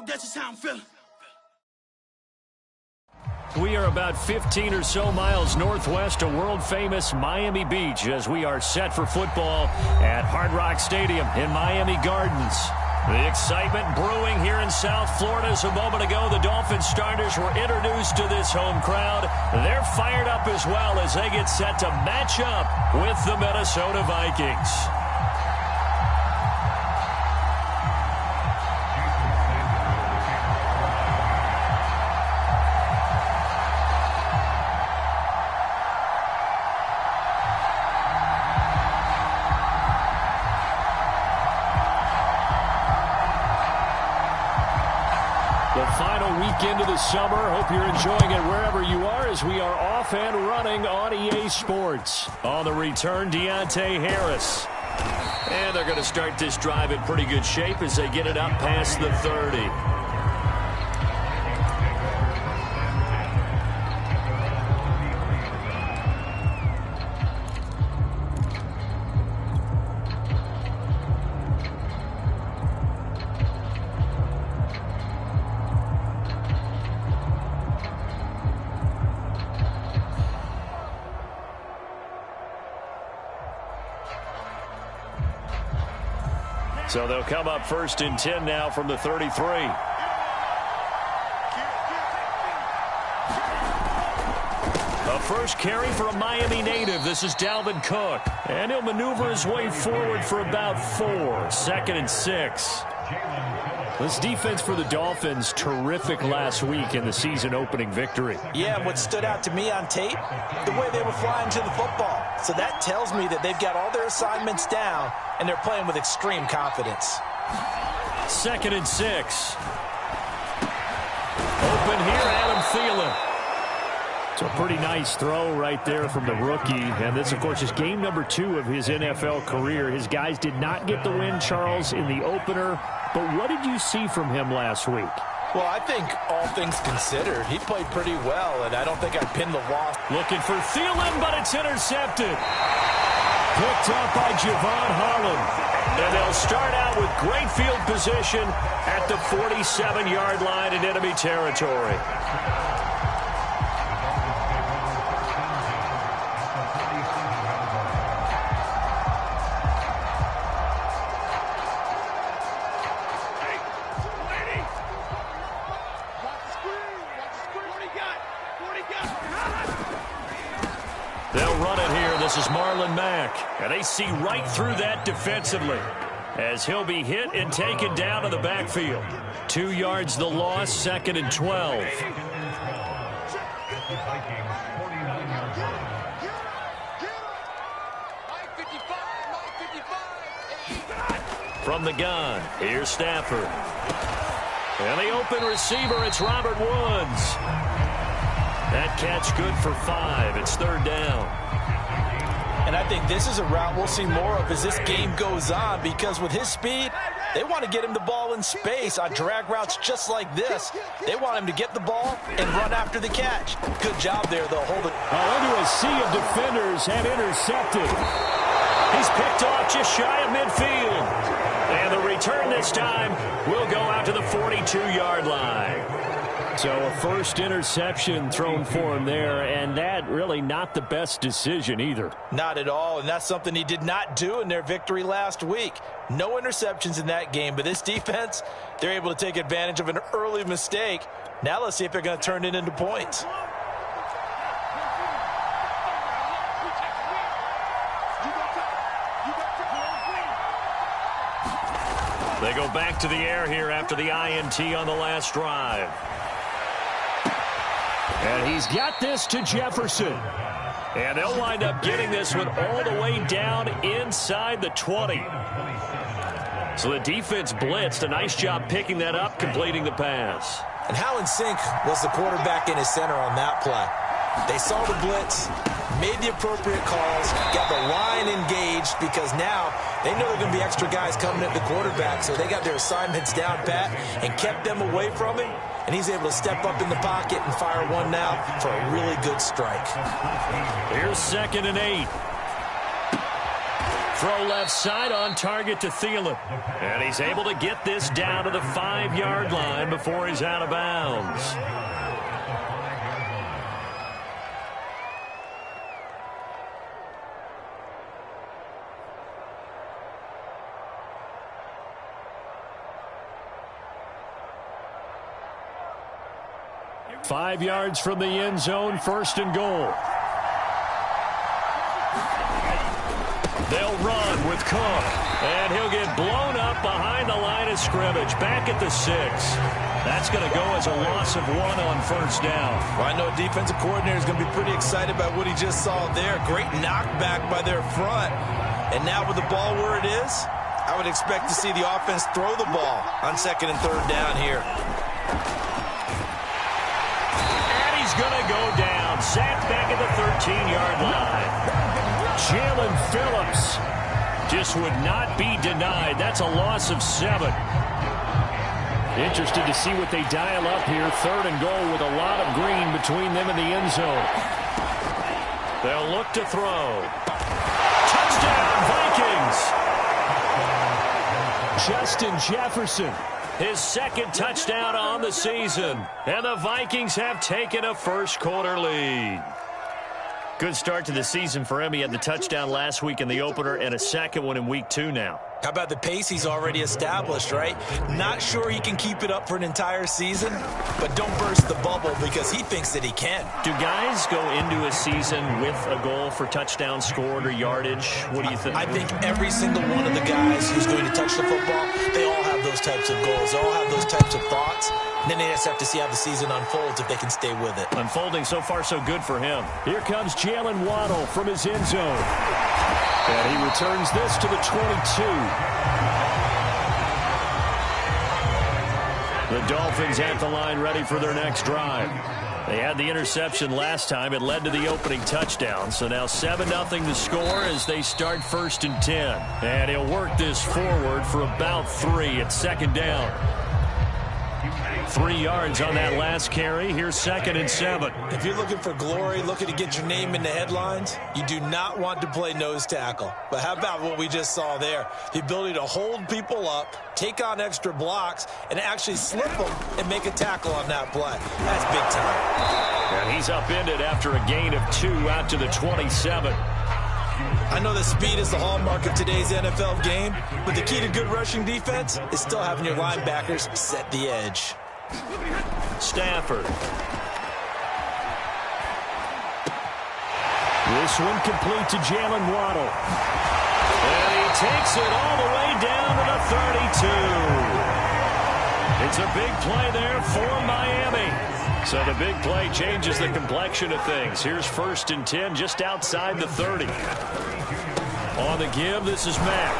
That's just how I'm feeling. We are about 15 or so miles northwest of world-famous Miami Beach as we are set for football at Hard Rock Stadium in Miami Gardens. The excitement brewing here in South Florida as a moment ago. The Dolphin starters were introduced to this home crowd. They're fired up as well as they get set to match up with the Minnesota Vikings. Into the summer. Hope you're enjoying it wherever you are as we are off and running on EA Sports. On the return, Deontay Harris. And they're going to start this drive in pretty good shape as they get it up past the 30. So they'll come up 1st and 10 now from the 33. A first carry for a Miami native. This is Dalvin Cook. And he'll maneuver his way forward for about 4. 2nd and 6. This defense for the Dolphins, terrific last week in the season-opening victory. Yeah, what stood out to me on tape, the way they were flying to the football. So that tells me that they've got all their assignments down, and they're playing with extreme confidence. 2nd and 6. Open here, Adam Thielen. So a pretty nice throw right there from the rookie. And this, of course, is game number 2 of his NFL career. His guys did not get the win, Charles, in the opener. But what did you see from him last week? Well, I think all things considered, he played pretty well, and I don't think I pinned the loss. Looking for Thielen, but it's intercepted. Picked up by Javon Holland. And they'll start out with great field position at the 47-yard line in enemy territory. They'll run it here. This is Marlon Mack. And they see right through that defensively as he'll be hit and taken down to the backfield. 2 yards the loss, 2nd and 12. From the gun, here's Stafford. And the open receiver, it's Robert Woods. That catch good for 5. It's 3rd down. And I think this is a route we'll see more of as this game goes on, because with his speed, they want to get him the ball in space on drag routes just like this. They want him to get the ball and run after the catch. Good job there, though. Hold it. Into a sea of defenders and intercepted. He's picked off just shy of midfield. And the return this time will go out to the 42-yard line. So a first interception thrown for him there, and that really not the best decision either. Not at all, and that's something he did not do in their victory last week. No interceptions in that game, but this defense, they're able to take advantage of an early mistake. Now let's see if they're going to turn it into points. They go back to the air here after the INT on the last drive. And he's got this to Jefferson. And they'll wind up getting this one all the way down inside the 20. So the defense blitzed. A nice job picking that up, completing the pass. And how in sync was the quarterback and his center on that play? They saw the blitz, made the appropriate calls, got the line engaged, because now they know there are going to be extra guys coming at the quarterback. So they got their assignments down pat and kept them away from him. And he's able to step up in the pocket and fire one now for a really good strike. Here's 2nd and 8. Throw left side on target to Thielen. And he's able to get this down to the 5-yard line before he's out of bounds. Five yards from the end zone, first and goal. They'll run with Cook, and he'll get blown up behind the line of scrimmage, back at the 6. That's going to go as a loss of 1 on first down. Well, I know defensive coordinator is going to be pretty excited about what he just saw there. Great knockback by their front. And now with the ball where it is, I would expect to see the offense throw the ball on second and third down here. Going to go down, sacked back at the 13-yard line. Jalen Phillips just would not be denied. That's a loss of 7. Interested to see what they dial up here. Third and goal with a lot of green between them and the end zone. They'll look to throw. Touchdown, Vikings! Justin Jefferson. His second touchdown on the season. And the Vikings have taken a first-quarter lead. Good start to the season for him. He had the touchdown last week in the opener and a second one in week 2 now. How about the pace he's already established, right? Not sure he can keep it up for an entire season, but don't burst the bubble because he thinks that he can. Do guys go into a season with a goal for touchdown scored or yardage? What do you think? I think every single one of the guys who's going to touch the football, they all have those types of goals. They all have those types of thoughts. And then they just have to see how the season unfolds if they can stay with it. Unfolding so far so good for him. Here comes Jalen Waddle from his end zone. And he returns this to the 22. The Dolphins at the line ready for their next drive. They had the interception last time. It led to the opening touchdown. So now 7-0 the score as they start first and 10. And he'll work this forward for about 3 at second down. 3 yards on that last carry. Here's second and 7. If you're looking for glory, looking to get your name in the headlines, you do not want to play nose tackle. But how about what we just saw there? The ability to hold people up, take on extra blocks, and actually slip them and make a tackle on that play. That's big time. And he's upended after a gain of 2 out to the 27. I know that speed is the hallmark of today's NFL game, but the key to good rushing defense is still having your linebackers set the edge. Stafford. This one complete to Jalen Waddle. And he takes it all the way down to the 32. It's a big play there for Miami. So the big play changes the complexion of things. Here's first and 10 just outside the 30. On the give, this is Mack.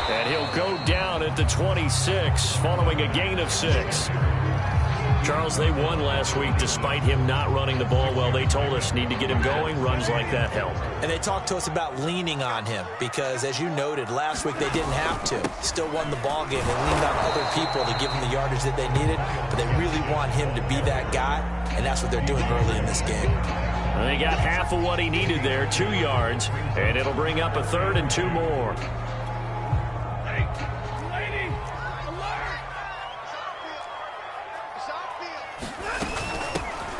And he'll go down at the 26 following a gain of 6. Charles, they won last week despite him not running the ball well. They told us need to get him going. Runs like that help. And they talked to us about leaning on him because, as you noted, last week they didn't have to. Still won the ball game. They leaned on other people to give him the yardage that they needed, but they really want him to be that guy, and that's what they're doing early in this game. And they got half of what he needed there, 2 yards, and it'll bring up a third and 2 more.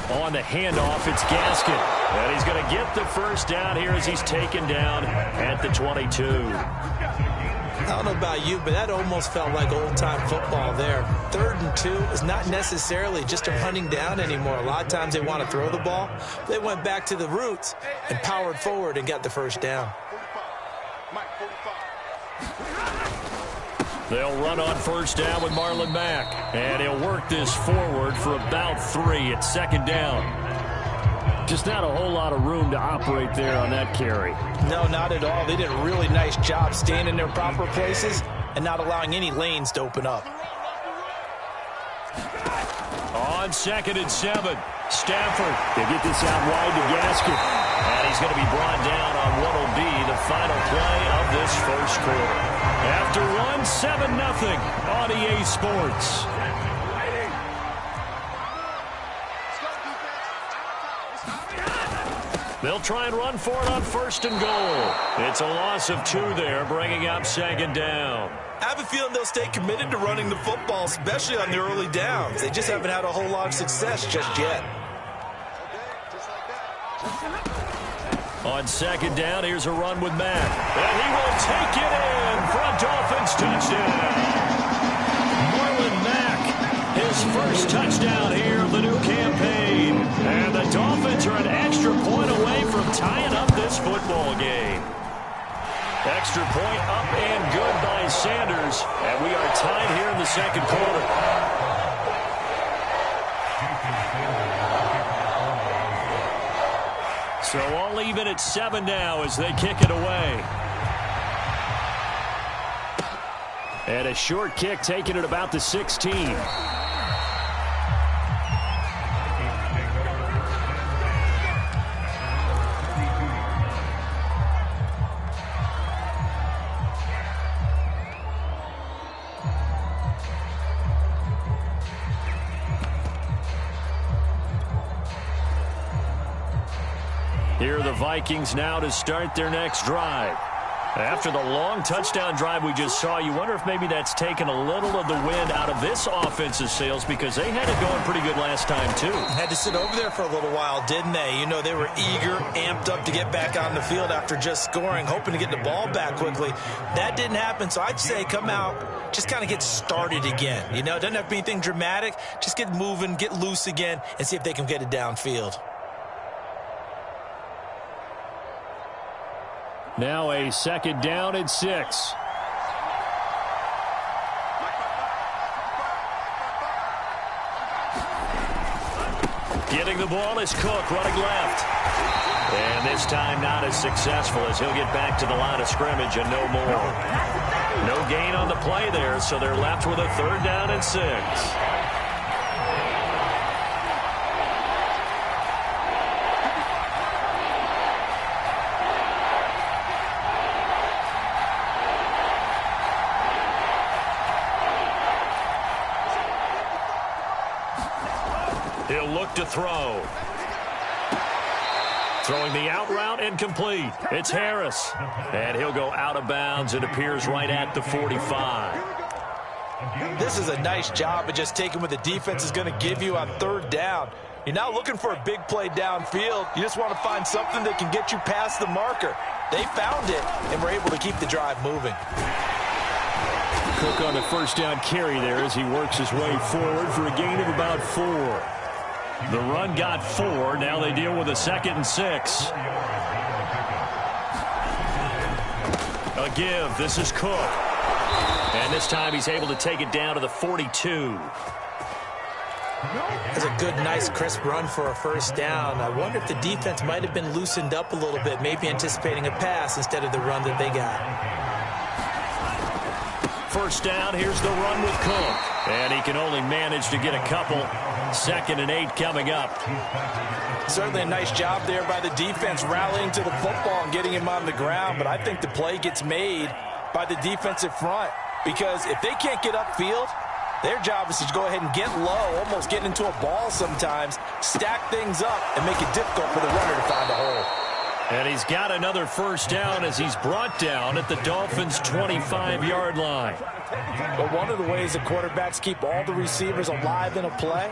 On the handoff, it's Gaskin. And he's going to get the first down here as he's taken down at the 22. I don't know about you, but that almost felt like old-time football there. 3rd and 2 is not necessarily just a running down anymore. A lot of times they want to throw the ball. They went back to the roots and powered forward and got the first down. They'll run on first down with Marlon Mack. And he'll work this forward for about 3 at second down. Just not a whole lot of room to operate there on that carry. No, not at all. They did a really nice job staying in their proper places and not allowing any lanes to open up. On second and 7, Stafford. They get this out wide to Gaskin. And he's going to be brought down on what will be the final play of this first quarter. After 7-0 on EA Sports. They'll try and run for it on 1st and goal. It's a loss of 2 there, bringing up 2nd down. I have a feeling they'll stay committed to running the football, especially on the early downs. They just haven't had a whole lot of success just yet. On 2nd down, here's a run with Mack. And he will take it in for a Dolphins touchdown. Marlon Mack, his first touchdown here of the new campaign. And the Dolphins are an extra point away from tying up this football game. Extra point up and good by Sanders. And we are tied here in the 2nd quarter. So all even at 7 now as they kick it away. And a short kick taken at about the 16. Here are the Vikings now to start their next drive. After the long touchdown drive we just saw, you wonder if maybe that's taken a little of the wind out of this offensive sails because they had it going pretty good last time, too. Had to sit over there for a little while, didn't they? You know, they were eager, amped up to get back on the field after just scoring, hoping to get the ball back quickly. That didn't happen, so I'd say come out, just kind of get started again. You know, it doesn't have to be anything dramatic. Just get moving, get loose again, and see if they can get it downfield. Now a 2nd down and 6. Getting the ball is Cook running left. And this time not as successful as he'll get back to the line of scrimmage and no more. No gain on the play there, so they're left with a 3rd down and 6. He'll look to throw. Throwing the out route incomplete. It's Harris. And he'll go out of bounds. It appears right at the 45. This is a nice job of just taking what the defense is going to give you on 3rd down. You're not looking for a big play downfield. You just want to find something that can get you past the marker. They found it and were able to keep the drive moving. Cook on the 1st down carry there as he works his way forward for a gain of about 4. The run got 4. Now they deal with a 2nd and 6. A give. This is Cook. And this time he's able to take it down to the 42. That's a good, nice, crisp run for a 1st down. I wonder if the defense might have been loosened up a little bit, maybe anticipating a pass instead of the run that they got. 1st down, here's the run with Cook. And he can only manage to get a couple. 2nd and 8 coming up. Certainly a nice job there by the defense rallying to the football and getting him on the ground, but I think the play gets made by the defensive front because if they can't get upfield, their job is to go ahead and get low, almost get into a ball sometimes, stack things up, and make it difficult for the runner to find a hole. And he's got another 1st down as he's brought down at the Dolphins' 25-yard line. But one of the ways the quarterbacks keep all the receivers alive in a play,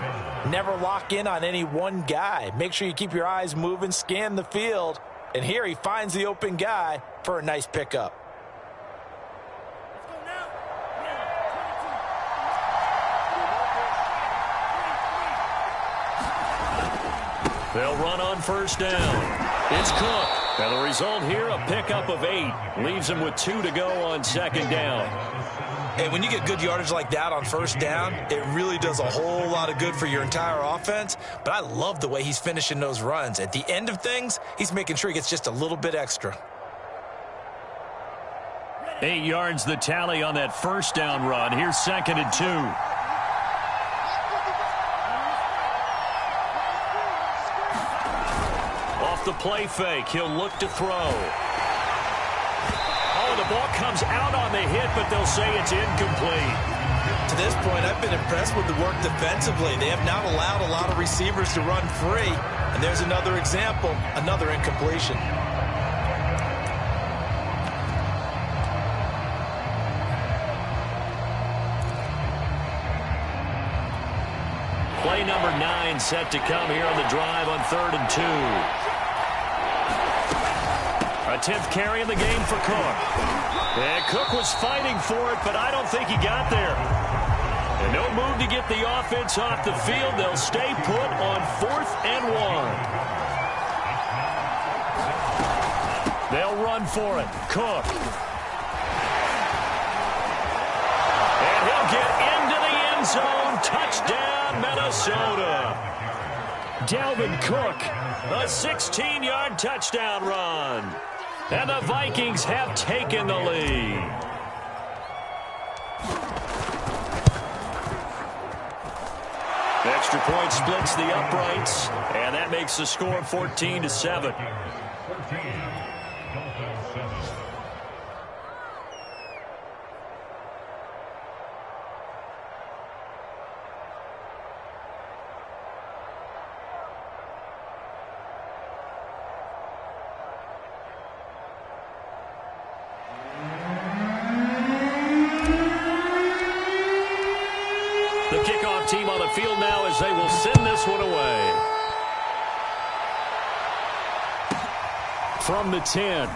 never lock in on any one guy. Make sure you keep your eyes moving, scan the field, and here he finds the open guy for a nice pickup. They'll run on 1st down. It's Cook. And the result here, a pickup of 8. Leaves him with 2 to go on 2nd down. And when you get good yardage like that on 1st down, it really does a whole lot of good for your entire offense. But I love the way he's finishing those runs. At the end of things, he's making sure he gets just a little bit extra. 8 yards the tally on that 1st down run. Here's 2nd and 2. Off the play fake, he'll look to throw. Oh, the ball comes out on the hit, but they'll say it's incomplete. To to this point, I've been impressed with the work defensively. They have not allowed a lot of receivers to run free. And there's another example, another incompletion. Play number 9 set to come here on the drive on 3rd and 2. A 10th carry in the game for Cook. And Cook was fighting for it, but I don't think he got there. And no move to get the offense off the field. They'll stay put on 4th and 1. They'll run for it. Cook. And he'll get into the end zone. Touchdown, Minnesota. Dalvin Cook, a 16-yard touchdown run. And the Vikings have taken the lead. Extra point splits the uprights, and that makes the score 14-7. The kickoff team on the field now as they will send this one away. From the 10.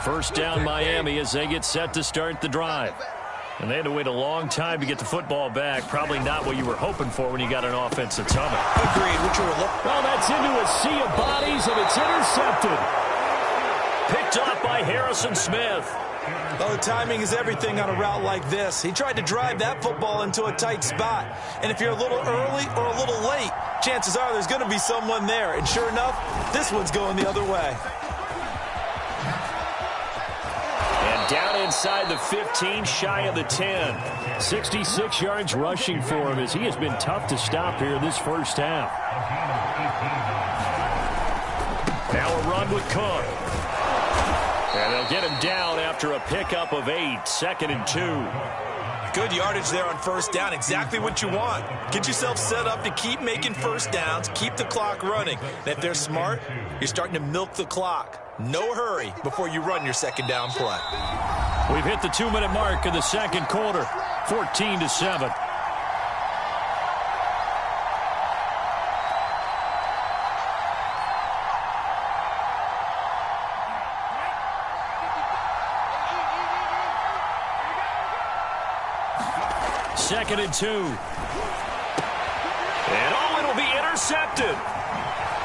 First down Miami as they get set to start the drive. And they had to wait a long time to get the football back. Probably not what you were hoping for when you got an offense that's humming. Agreed. What you were looking for. Well, that's into a sea of bodies, and it's intercepted. Picked off by Harrison Smith. Well, the timing is everything on a route like this. He tried to drive that football into a tight spot. And if you're a little early or a little late, chances are there's going to be someone there. And sure enough, this one's going the other way. Down inside the 15, shy of the 10. 66 yards rushing for him as he has been tough to stop here this first half. Now a run with Cook. And they'll get him down after a pickup of 8. 2nd and 2. Good yardage there on first down. Exactly what you want. Get yourself set up to keep making first downs, keep the clock running. And if they're smart, you're starting to milk the clock. No hurry before you run your second down play. We've hit the 2-minute mark in the second quarter. 14-7. Second and 2. And it'll be intercepted.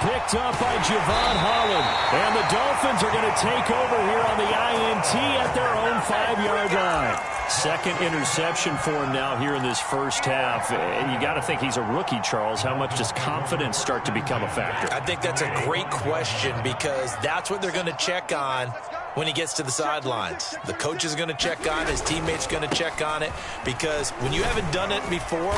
Picked up by Javon Holland. And the Dolphins are going to take over here on the INT at their own 5-yard line. Second interception for him now here in this first half. And you got to think he's a rookie, Charles. How much does confidence start to become a factor? I think that's a great question because that's what they're going to check on when he gets to the sidelines. The coach is going to check on it. His teammates going to check on it because when you haven't done it before,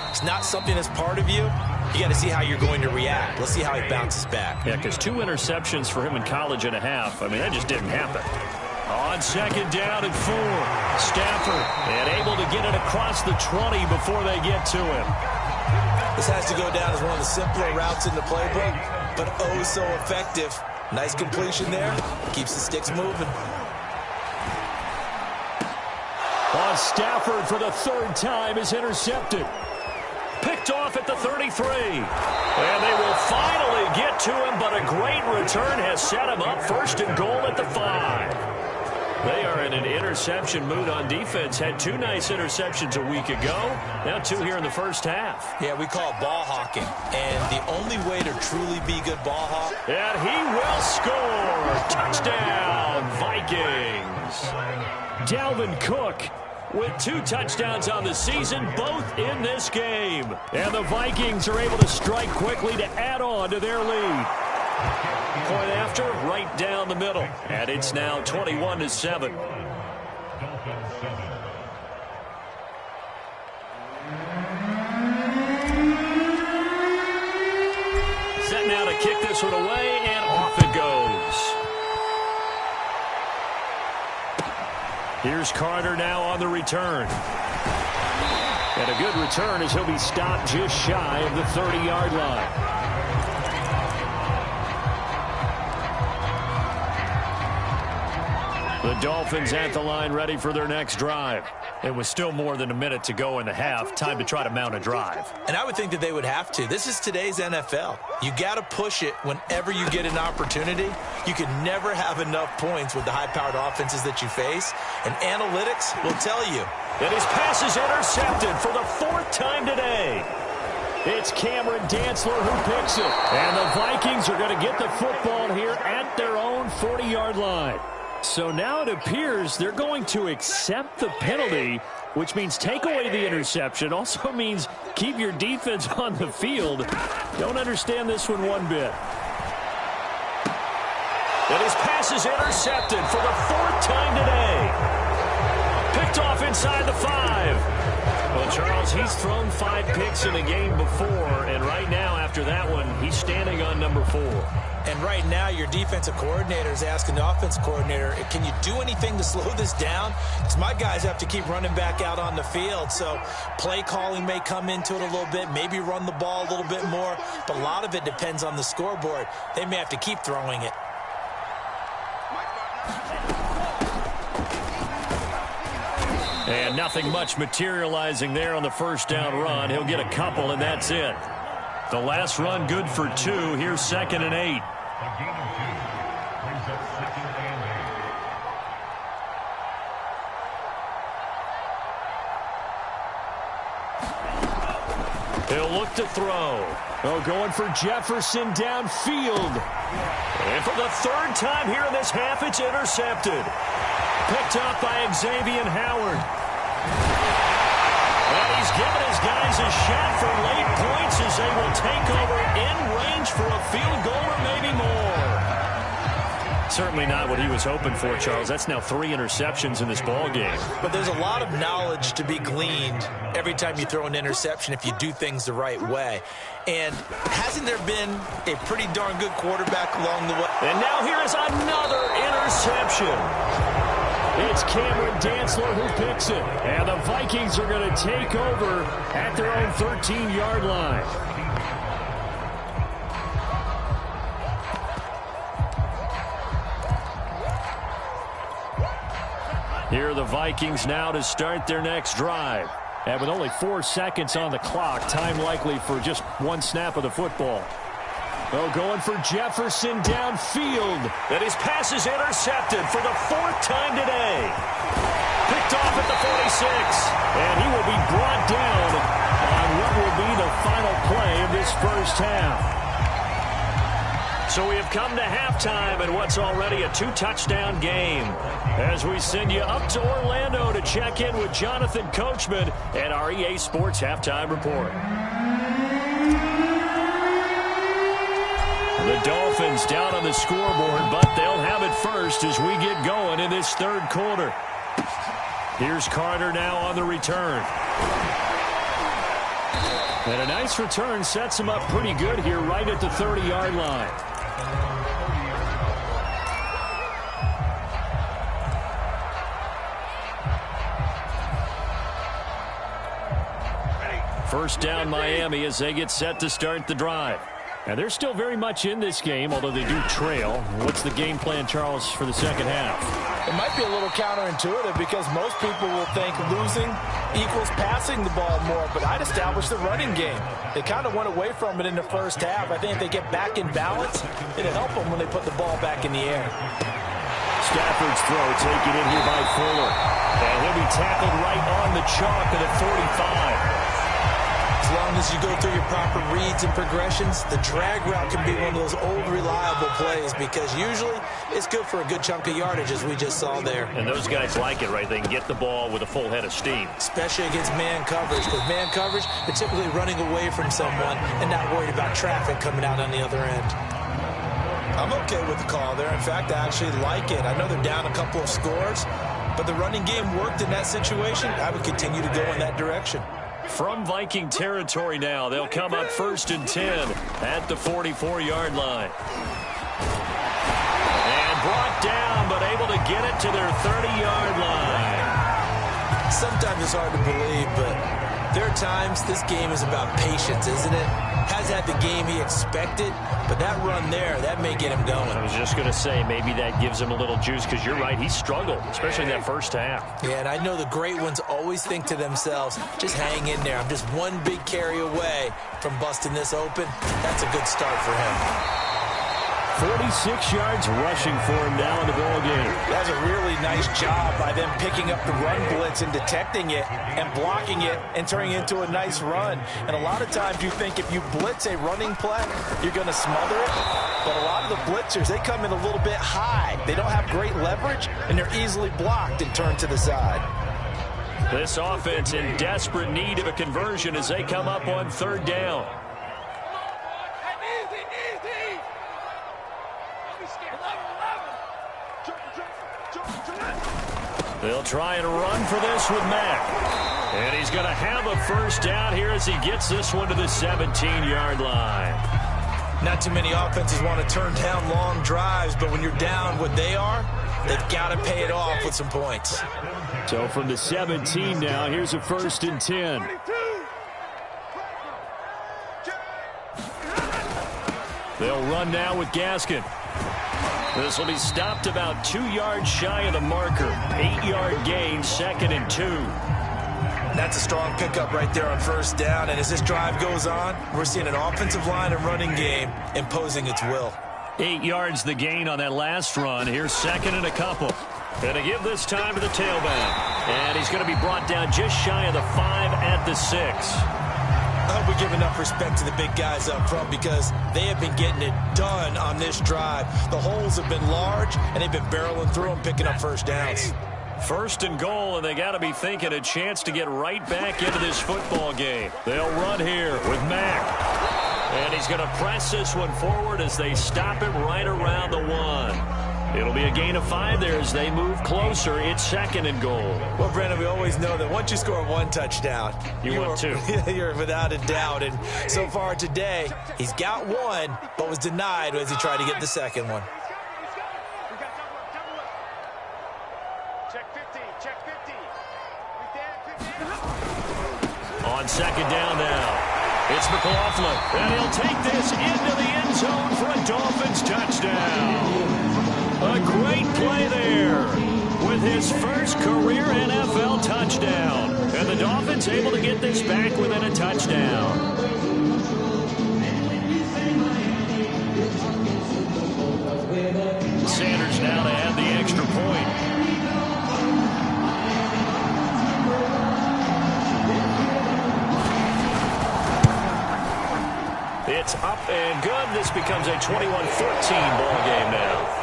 it's not something that's part of you. You got to see how you're going to react. Let's see how he bounces back. Yeah, because 2 interceptions for him in college and a half. I mean, that just didn't happen. On second down and 4. Stafford and able to get it across the 20 before they get to him. This has to go down as one of the simpler routes in the playbook, but oh so effective. Nice completion there. Keeps the sticks moving. On Stafford for the 3rd time is intercepted. Picked off at the 33. And they will finally get to him, but a great return has set him up 1st and goal at the 5. They are in an interception mood on defense. Had 2 nice interceptions a week ago. Now 2 here in the first half. Yeah, we call it ball hawking. And the only way to truly be good ball hawk. And he will score. Touchdown, Vikings. Dalvin Cook with 2 touchdowns on the season, both in this game. And the Vikings are able to strike quickly to add on to their lead. Point after, right down the middle. And it's now 21-7. Set now to kick this one away, and off it goes. Here's Carter now on the return. And a good return as he'll be stopped just shy of the 30-yard line. The Dolphins at the line ready for their next drive. It was still more than a minute to go in the half. Time to try to mount a drive. And I would think that they would have to. This is today's NFL. You got to push it whenever you get an opportunity. You can never have enough points with the high-powered offenses that you face. And analytics will tell you. And his pass is intercepted for the 4th time today. It's Cameron Dantzler who picks it. And the Vikings are going to get the football here at their own 40-yard line. So now it appears they're going to accept the penalty, which means take away the interception. Also means keep your defense on the field. Don't understand this one bit. And his pass is intercepted for the 4th time today. Picked off inside the 5. Well, Charles, he's thrown 5 picks in a game before, and right now after that one, he's standing on number 4. And right now, your defensive coordinator is asking the offensive coordinator, can you do anything to slow this down? Because my guys have to keep running back out on the field. So play calling may come into it a little bit, maybe run the ball a little bit more. But a lot of it depends on the scoreboard. They may have to keep throwing it. And nothing much materializing there on the first down run. He'll get a couple, and that's it. The last run good for 2. Here's 2nd and 8. He'll look to throw. Oh, going for Jefferson downfield. And for the 3rd time here in this half, it's intercepted. Picked up by Xavier Howard. And he's given his guys a shot for late points as they will take over in range for a field goal or maybe more. Certainly not what he was hoping for, Charles. That's now 3 interceptions in this ball game. But there's a lot of knowledge to be gleaned every time you throw an interception if you do things the right way. And hasn't there been a pretty darn good quarterback along the way? And now here is another interception. It's Cameron Dantzler who picks it. And the Vikings are going to take over at their own 13-yard line. Here are the Vikings now to start their next drive. And with only 4 seconds on the clock, time likely for just 1 snap of the football. Oh, going for Jefferson downfield. And his pass is intercepted for the 4th time today. Picked off at the 46. And he will be brought down on what will be the final play of this first half. So we have come to halftime in what's already a 2-touchdown game. As we send you up to Orlando to check in with Jonathan Coachman and our EA Sports Halftime Report. The Dolphins down on the scoreboard, but they'll have it first as we get going in this 3rd quarter. Here's Carter now on the return. And a nice return sets him up pretty good here right at the 30-yard line. First down Miami as they get set to start the drive. And they're still very much in this game, although they do trail. What's the game plan, Charles, for the second half? It might be a little counterintuitive because most people will think losing equals passing the ball more, but I'd establish the running game. They kind of went away from it in the first half. I think if they get back in balance, it'll help them when they put the ball back in the air. Stafford's throw taken in here by Fuller. And he'll be tackled right on the chalk at the 45. As long as you go through your proper reads and progressions, the drag route can be one of those old reliable plays because usually it's good for a good chunk of yardage, as we just saw there. And those guys like it, right? They can get the ball with a full head of steam. Especially against man coverage. With man coverage, they're typically running away from someone and not worried about traffic coming out on the other end. I'm okay with the call there. In fact, I actually like it. I know they're down a couple of scores, but the running game worked in that situation. I would continue to go in that direction. From Viking territory now, they'll come up 1st and 10 at the 44-yard line. And brought down, but able to get it to their 30-yard line. Sometimes it's hard to believe, but there are times this game is about patience, isn't it? Has had the game he expected, but that run there, that may get him going. I was just going to say, maybe that gives him a little juice, because you're right, he struggled, especially in that first half. Yeah, and I know the great ones always think to themselves, just hang in there. I'm just one big carry away from busting this open. That's a good start for him. 46 yards rushing for him now in the ball game. That's a really nice job by them picking up the run blitz and detecting it and blocking it and turning it into a nice run. And a lot of times you think if you blitz a running play, you're going to smother it. But a lot of the blitzers, they come in a little bit high. They don't have great leverage, and they're easily blocked and turned to the side. This offense in desperate need of a conversion as they come up on 3rd down. They'll try and run for this with Mack. And he's going to have a first down here as he gets this one to the 17-yard line. Not too many offenses want to turn down long drives, but when you're down what they are, they've got to pay it off with some points. So from the 17 now, here's a 1st and 10. They'll run now with Gaskin. This will be stopped about 2 yards shy of the marker. 8-yard gain, 2nd and 2. That's a strong pickup right there on 1st down. And as this drive goes on, we're seeing an offensive line and running game imposing its will. 8 yards the gain on that last run. Here's 2nd and a couple. Going to give this time to the tailback. And he's going to be brought down just shy of the 5 at the 6. I hope we give enough respect to the big guys up front because they have been getting it done on this drive. The holes have been large, and they've been barreling through them, picking up first downs. 1st and goal, and they got to be thinking a chance to get right back into this football game. They'll run here with Mack. And he's going to press this one forward as they stop him right around the 1. It'll be a gain of 5 there as they move closer. It's 2nd and goal. Well, Brandon, we always know that once you score 1 touchdown, you want 2. You're without a doubt. And so far today, he's got 1, but was denied as he tried to get the 2nd one. On 2nd down now. It's McLaughlin, and he'll take this into the end zone for a Dolphins touchdown. A great play there with his first career NFL touchdown. And the Dolphins able to get this back within a touchdown. Sanders now to add the extra point. It's up and good. This becomes a 21-14 ball game now.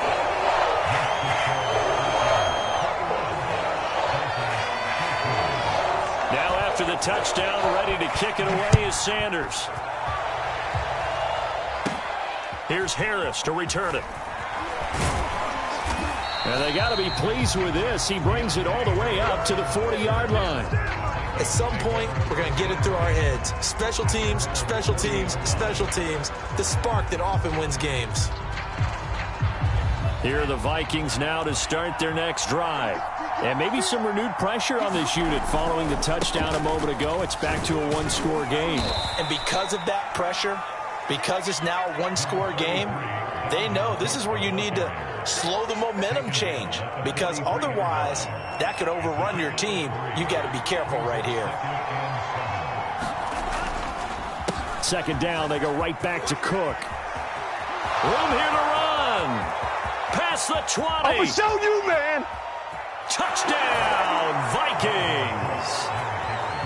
Now after the touchdown, ready to kick it away is Sanders. Here's Harris to return it. And they got to be pleased with this. He brings it all the way up to the 40-yard line. At some point, we're going to get it through our heads. Special teams, special teams, special teams. The spark that often wins games. Here are the Vikings now to start their next drive. And maybe some renewed pressure on this unit following the touchdown a moment ago. It's back to a 1-score game. And because of that pressure, because it's now a 1-score game, they know this is where you need to slow the momentum change, because otherwise that could overrun your team. You got to be careful right here. 2nd down, they go right back to Cook. Room here to run. Past the 20. I'm going to show you, man. Touchdown, Vikings.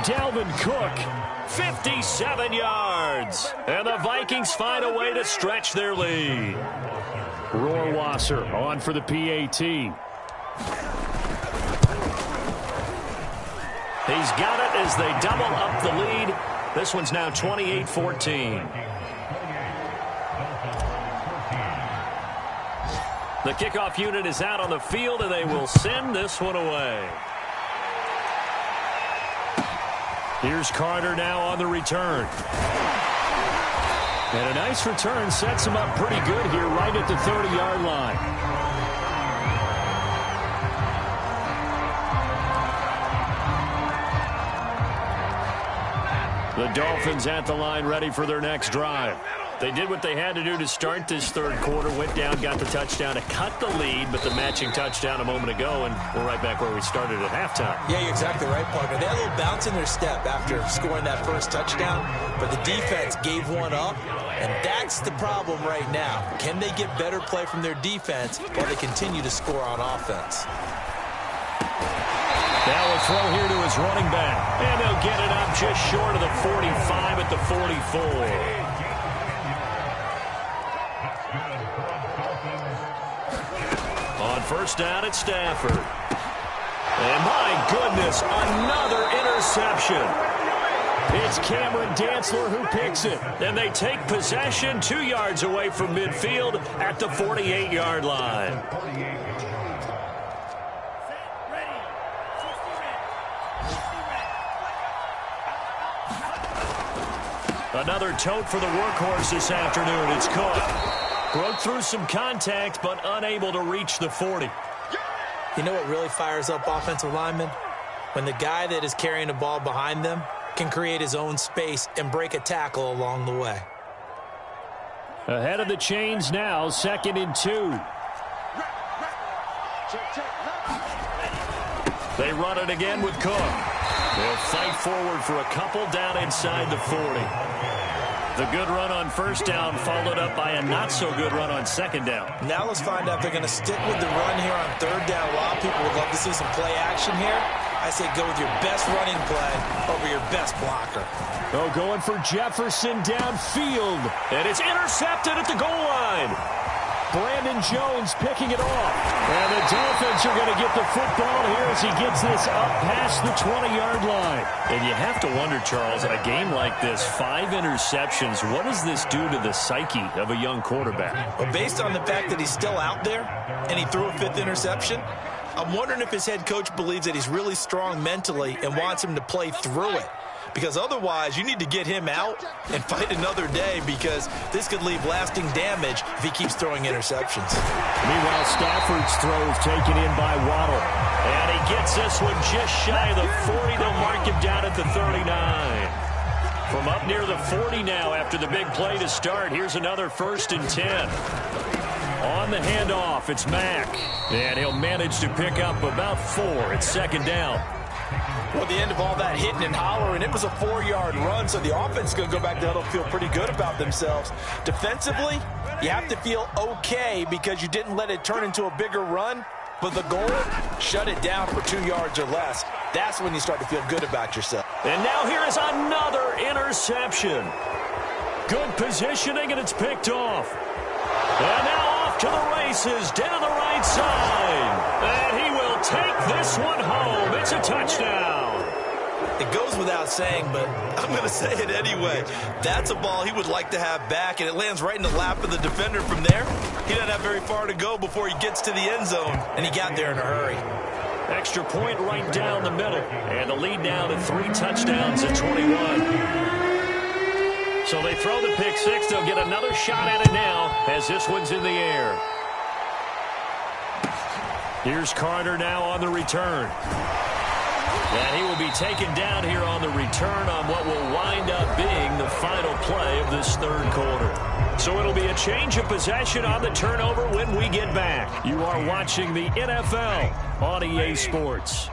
Dalvin Cook, 57 yards. And the Vikings find a way to stretch their lead. Rohrwasser on for the PAT. He's got it as they double up the lead. This one's now 28-14. The kickoff unit is out on the field, and they will send this one away. Here's Carter now on the return. And a nice return sets him up pretty good here right at the 30-yard line. The Dolphins at the line ready for their next drive. They did what they had to do to start this third quarter, went down, got the touchdown to cut the lead, but the matching touchdown a moment ago, and we're right back where we started at halftime. Yeah, you're exactly right, partner. They had a little bounce in their step after scoring that first touchdown, but the defense gave one up, and that's the problem right now. Can they get better play from their defense while they continue to score on offense? Now a throw here to his running back, and they'll get it up just short of the 45 at the 44. On first down at Stafford. And my goodness, another interception. It's Cameron Dantzler who picks it. And they take possession 2 yards away from midfield at the 48-yard line. Another tote for the workhorse this afternoon. It's Cook. Broke through some contact, but unable to reach the 40. You know what really fires up offensive linemen? When the guy that is carrying the ball behind them can create his own space and break a tackle along the way. Ahead of the chains now, 2nd and 2. They run it again with Cook. They'll fight forward for a couple down inside the 40. The good run on first down followed up by a not-so-good run on second down. Now let's find out if they're going to stick with the run here on third down. A lot of people would love to see some play action here. I say go with your best running play over your best blocker. Oh, going for Jefferson downfield. And it's intercepted at the goal line. Brandon Jones picking it off. And the Dolphins are going to get the football here as he gets this up past the 20-yard line. And you have to wonder, Charles, in a game like this, 5 interceptions, what does this do to the psyche of a young quarterback? Well, based on the fact that he's still out there and he threw a 5th interception, I'm wondering if his head coach believes that he's really strong mentally and wants him to play through it. Because otherwise, you need to get him out and fight another day, because this could leave lasting damage if he keeps throwing interceptions. Meanwhile, Stafford's throw is taken in by Waddle. And he gets this one just shy of the 40. They'll mark him down at the 39. From up near the 40 now after the big play to start, here's another 1st and 10. On the handoff, it's Mack. And he'll manage to pick up about 4 at 2nd down. Well, at the end of all that hitting and hollering, it was a 4-yard run, so the offense is going to go back to huddle, feel pretty good about themselves. Defensively, you have to feel okay because you didn't let it turn into a bigger run, but the goal, shut it down for 2 yards or less. That's when you start to feel good about yourself. And now here is another interception. Good positioning, and it's picked off. And now off to the races, down the right side. And he will take this one home. It's a touchdown. It goes without saying, but I'm going to say it anyway. That's a ball he would like to have back, and it lands right in the lap of the defender from there. He doesn't have very far to go before he gets to the end zone, and he got there in a hurry. Extra point right down the middle. And the lead now to 3 touchdowns at 21. So they throw the pick 6. They'll get another shot at it now as this one's in the air. Here's Carter now on the return. And he will be taken down here on the return on what will wind up being the final play of this third quarter. So it'll be a change of possession on the turnover when we get back. You are watching the NFL on EA Sports.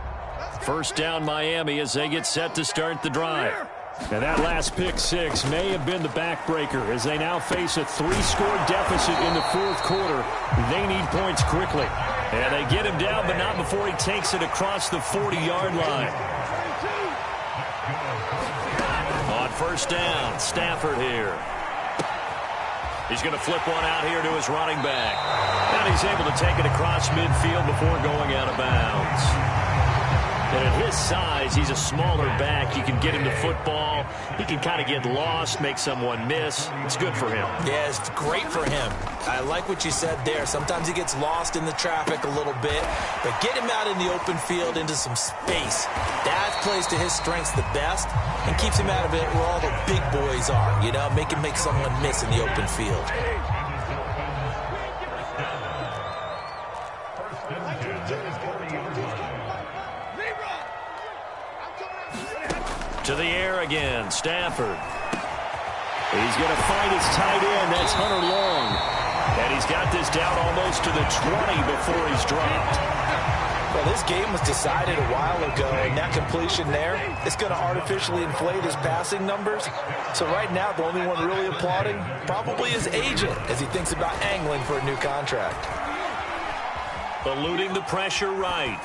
First down Miami as they get set to start the drive. And that last pick 6 may have been the backbreaker as they now face a 3-score deficit in the fourth quarter. They need points quickly. And they get him down, but not before he takes it across the 40-yard line. first down. Stafford here. He's going to flip one out here to his running back. And he's able to take it across midfield before going out of bounds. And at his size, he's a smaller back. You can get him to football. He can kind of get lost, make someone miss. It's good for him. Yeah, it's great for him. I like what you said there. Sometimes he gets lost in the traffic a little bit, but get him out in the open field into some space. That plays to his strengths the best and keeps him out of it where all the big boys are. You know, make him make someone miss in the open field. To the air again, Stafford. He's going to find his tight end. That's Hunter Long. And he's got this down almost to the 20 before he's dropped. Well, this game was decided a while ago, and that completion there is going to artificially inflate his passing numbers. So right now, the only one really applauding probably his agent as he thinks about angling for a new contract. Eluding the pressure right.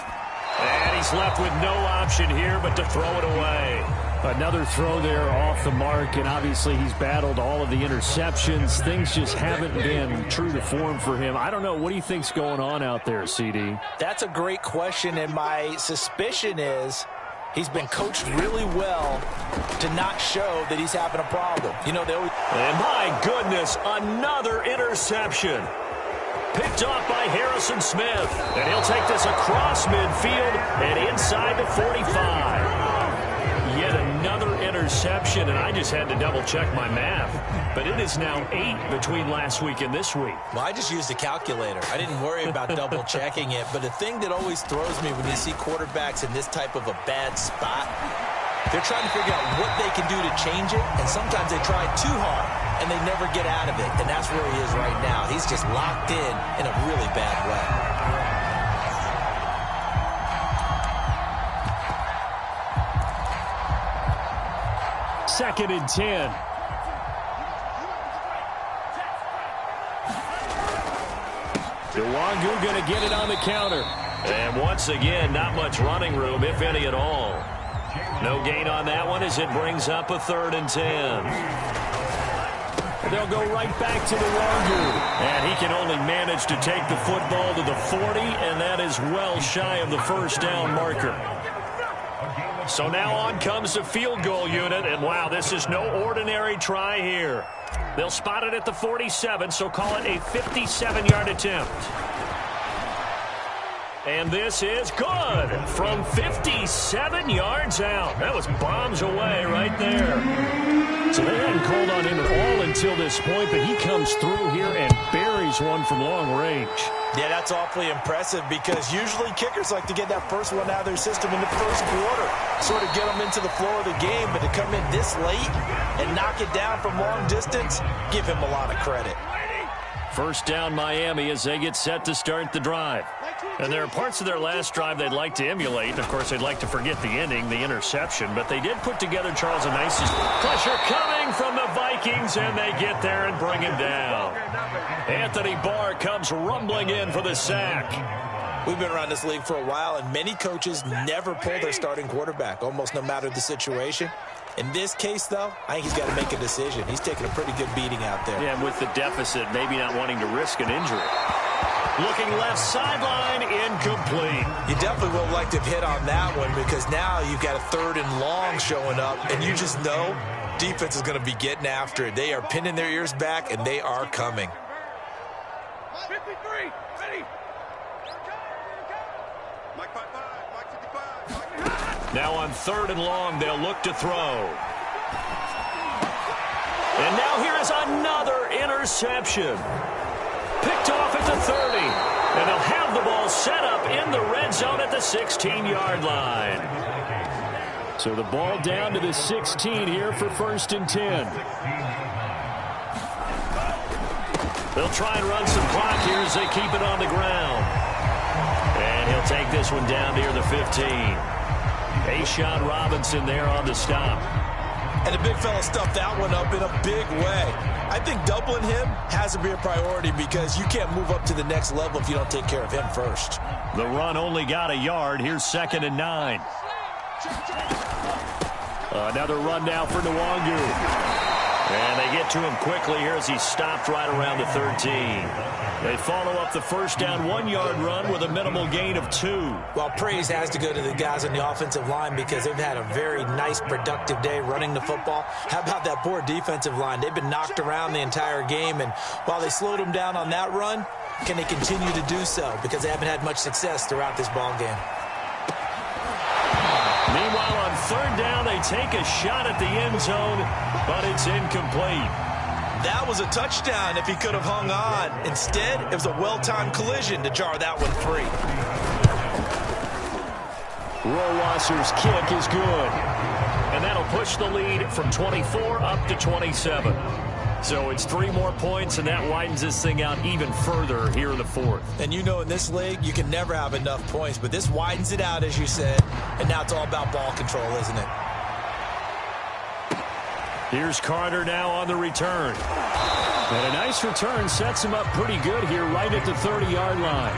And he's left with no option here but to throw it away. Another throw there off the mark, and obviously he's battled all of the interceptions. Things just haven't been true to form for him. I don't know. What do you think's going on out there, CD? That's a great question, and my suspicion is he's been coached really well to not show that he's having a problem. You know, they always... And my goodness, another interception. Picked off by Harrison Smith. And he'll take this across midfield and inside the 45. Yet another interception, and I just had to double-check my math. But it is now 8 between last week and this week. Well, I just used a calculator. I didn't worry about double-checking it. But the thing that always throws me when you see quarterbacks in this type of a bad spot, they're trying to figure out what they can do to change it, and sometimes they try too hard, and they never get out of it. And that's where he is right now. He's just locked in a really bad way. Second and 10. Nwangu going to get it on the counter. And once again, not much running room, if any at all. No gain on that one as it brings up a 3rd and 10. They'll go right back to Nwangu. And he can only manage to take the football to the 40, and that is well shy of the first down marker. So now on comes the field goal unit, and wow, this is no ordinary try here. They'll spot it at the 47, so call it a 57-yard attempt. And this is good from 57 yards out. That was bombs away right there. So they hadn't called on him at all until this point, but he comes through here and buries one from long range. Yeah, that's awfully impressive because usually kickers like to get that first one out of their system in the first quarter, sort of get them into the flow of the game, but to come in this late and knock it down from long distance, give him a lot of credit. First down Miami as they get set to start the drive. And there are parts of their last drive they'd like to emulate. Of course, they'd like to forget the ending, the interception. But they did put together, Charles, a nice pressure coming from the Vikings, and they get there and bring him down. Anthony Barr comes rumbling in for the sack. We've been around this league for a while, and many coaches never pull their starting quarterback, almost no matter the situation. In this case, though, I think he's got to make a decision. He's taking a pretty good beating out there. Yeah, with the deficit, maybe not wanting to risk an injury. Looking left sideline, incomplete. You definitely would have liked to have hit on that one because now you've got a 3rd and long showing up, and you just know defense is going to be getting after it. They are pinning their ears back, and they are coming. 53, ready. Now on 3rd and long, they'll look to throw. And now here is another interception. Picked off at the 30. And they'll have the ball set up in the red zone at the 16-yard line. So the ball down to the 16 here for 1st and 10. They'll try and run some clock here as they keep it on the ground. And he'll take this one down near the 15. A'Shawn Robinson there on the stop. And the big fella stuffed that one up in a big way. I think doubling him has to be a priority because you can't move up to the next level if you don't take care of him first. The run only got a yard. Here's 2nd and 9. Another run now for Nwangu. And they get to him quickly here as he stopped right around the 13. They follow up the first down 1-yard run with a minimal gain of 2. Well, praise has to go to the guys on the offensive line because they've had a very nice, productive day running the football. How about that poor defensive line? They've been knocked around the entire game, and while they slowed them down on that run, can they continue to do so? Because they haven't had much success throughout this ball game. Meanwhile, on third down, they take a shot at the end zone, but it's incomplete. That was a touchdown if he could have hung on. Instead, it was a well-timed collision to jar that one free. Rowasser's kick is good. And that'll push the lead from 24 up to 27. So it's 3 more points, and that widens this thing out even further here in the fourth. And you know in this league, you can never have enough points, but this widens it out, as you said, and now it's all about ball control, isn't it? Here's Carter now on the return. And a nice return sets him up pretty good here right at the 30-yard line.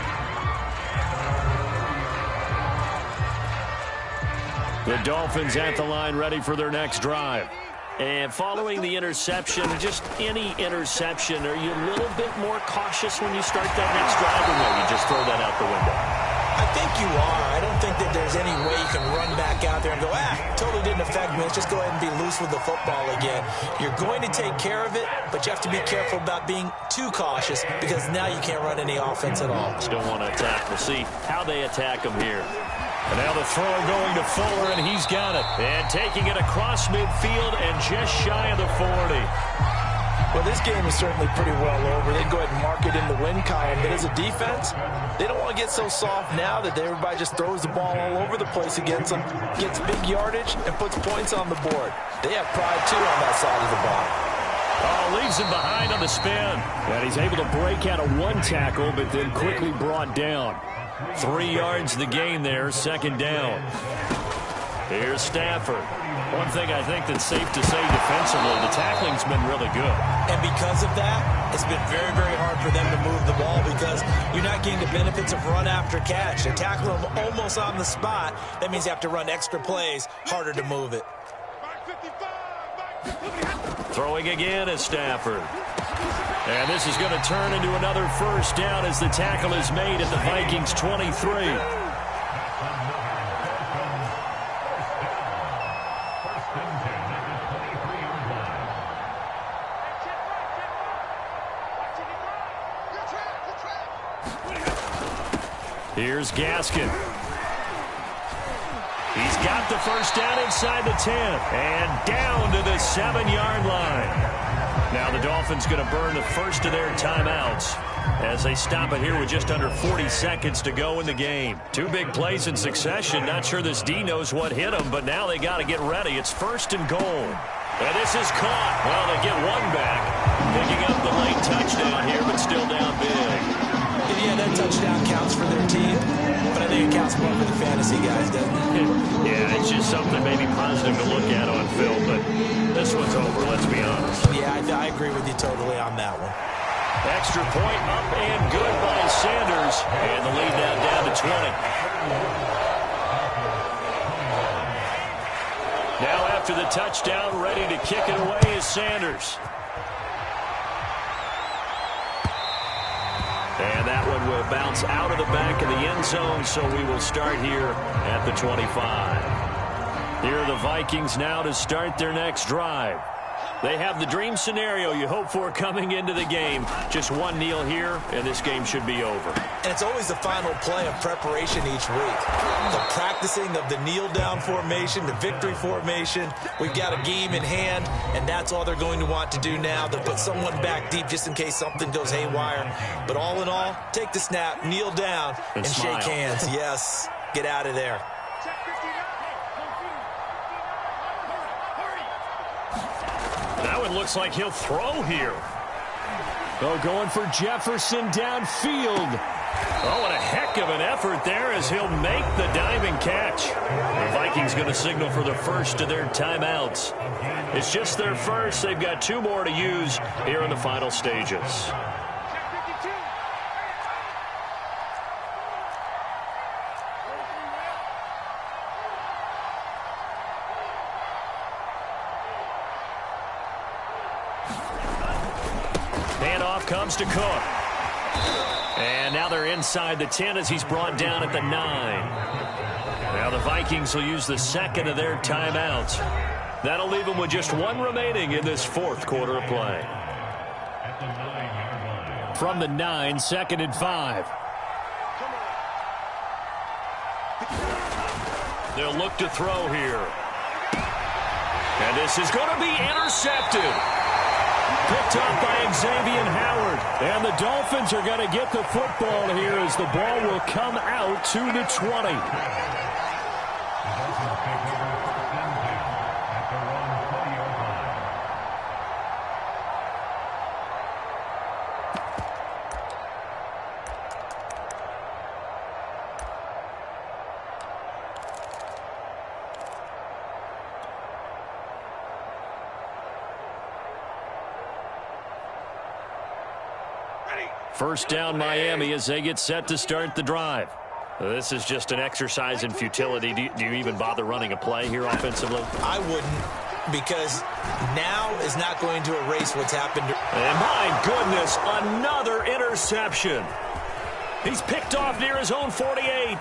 The Dolphins at the line ready for their next drive. And following the interception, just any interception, are you a little bit more cautious when you start that next drive, or no, you just throw that out the window? I think you are. I don't think that there's any way you can run back out there and go, totally didn't affect me. Let's just go ahead and be loose with the football again. You're going to take care of it, but you have to be careful about being too cautious because now you can't run any offense at all. Still want to attack. We'll see how they attack him here. And now the throw going to Fuller, and he's got it. And taking it across midfield and just shy of the 40. Well, this game is certainly pretty well over. They go ahead and mark it in the win column. But as a defense, they don't want to get so soft now that everybody just throws the ball all over the place against them, gets big yardage, and puts points on the board. They have pride, too, on that side of the ball. Oh, leaves him behind on the spin. And he's able to break out of one tackle, but then quickly brought down. 3 yards the gain there, second down. Here's Stafford. One thing I think that's safe to say defensively, the tackling's been really good. And because of that, it's been very, very hard for them to move the ball because you're not getting the benefits of run after catch. They tackle them almost on the spot. That means you have to run extra plays, harder to move it. Throwing again is Stafford. And this is going to turn into another first down as the tackle is made at the Vikings 23. Here's Gaskin. He's got the first down inside the 10 and down to the 7-yard line. Now the Dolphins going to burn the first of their timeouts as they stop it here with just under 40 seconds to go in the game. 2 big plays in succession. Not sure this D knows what hit them, but now they got to get ready. It's first and goal. And this is caught. Well, they get one back. Picking up the late touchdown here, but still down big. Yeah, that touchdown counts for their team, but I think it counts more for the fantasy guys, doesn't it? Yeah, it's just something maybe positive to look at on film, but this one's over, let's be honest. Yeah, I agree with you totally on that one. Extra point up and good by Sanders, and the lead now down to 20. Now after the touchdown, ready to kick it away is Sanders. And that one will bounce out of the back of the end zone, so we will start here at the 25. Here are the Vikings now to start their next drive. They have the dream scenario you hope for coming into the game. Just one kneel here, and this game should be over. And it's always the final play of preparation each week. The practicing of the kneel-down formation, the victory formation. We've got a game in hand, and that's all they're going to want to do now. They'll put someone back deep just in case something goes haywire. But all in all, take the snap, kneel down, and shake hands. Yes, get out of there. That one looks like he'll throw here. Oh, going for Jefferson downfield. Oh, and a heck of an effort there as he'll make the diving catch. The Vikings going to signal for the first of their timeouts. It's just their first. They've got 2 more to use here in the final stages. Handoff comes to Cook. And now they're inside the 10 as he's brought down at the 9. Now the Vikings will use the second of their timeouts. That'll leave them with just one remaining in this fourth quarter of play. From the 9, 2nd and 5. They'll look to throw here. And this is going to be intercepted. Picked up by Xavier Howard. And the Dolphins are going to get the football here as the ball will come out to the 20. First down Miami as they get set to start the drive. This is just an exercise in futility. Do you even bother running a play here offensively? I wouldn't, because now is not going to erase what's happened. And my goodness, another interception. He's picked off near his own 48. And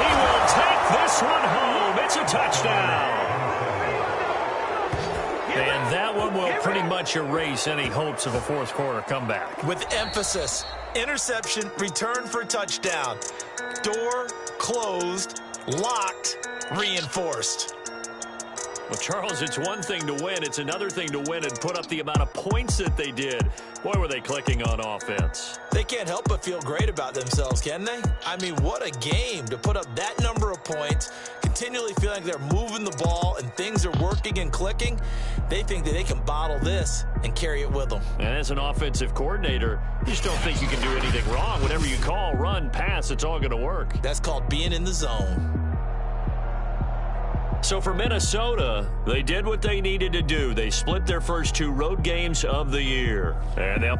he will take this one home. It's a touchdown. And that one will pretty much erase any hopes of a fourth quarter comeback. With emphasis, interception, return for touchdown. Door closed, locked, reinforced. Well, Charles, it's one thing to win. It's another thing to win and put up the amount of points that they did. Boy, were they clicking on offense. They can't help but feel great about themselves, can they? I mean, what a game to put up that number of points, continually feeling like they're moving the ball and things are working and clicking. They think that they can bottle this and carry it with them. And as an offensive coordinator, you just don't think you can do anything wrong. Whatever you call, run, pass, it's all going to work. That's called being in the zone. So for Minnesota, they did what they needed to do. They split their first 2 road games of the year. And they'll